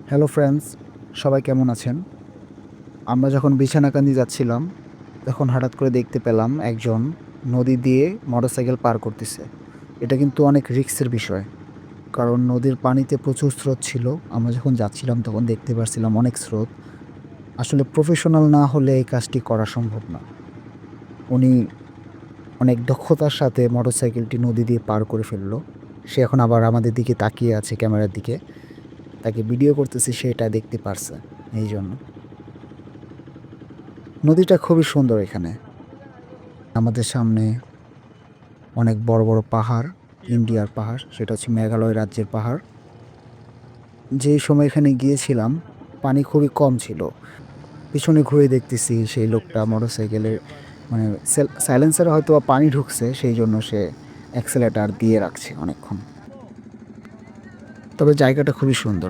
Hello friends, সবাই কেমন আছেন? আমরা যখন বিছানাকান্দি যাচ্ছিলাম, তখন হঠাৎ করে দেখতে পেলাম একজন নদী দিয়ে মোটরসাইকেল পার করতেছে। এটা কিন্তু অনেক রিস্কের বিষয়। কারণ নদীর পানিতে প্রচুর স্রোত ছিল। আমরা যখন যাচ্ছিলাম তখন দেখতে পারছিলাম অনেক স্রোত। আসলে প্রফেশনাল না হলে এই কাজটি করা সম্ভব না। উনি অনেক দক্ষতার সাথে মোটরসাইকেলটি নদী দিয়ে পার করে ফেলল। সে এখন আবার আমাদের দিকে তাকিয়ে আছে ক্যামেরার দিকে। তাকে ভিডিও করতেছি, সে এটা দেখতে পারছে এইজন্য। নদীটা খুবই সুন্দর এখানে। আমাদের সামনে অনেক বড়, বড় পাহাড়, ইন্ডিয়ার পাহাড়, সেটা হচ্ছে মেঘালয় রাজ্যের পাহাড়। যেই সময় এখানে গিয়েছিলাম, পানি খুবই কম ছিল। পিছনে ঘুরে দেখতেছি সেই লোকটা মোটরসাইকেলের মানে সাইলেন্সারে হয়তোবা পানি ঢুকছে, সেইজন্য সে অ্যাক্সেলেরেটর দিয়ে রাখছে অনেকক্ষণ। তবে জায়গাটা খুবই সুন্দর।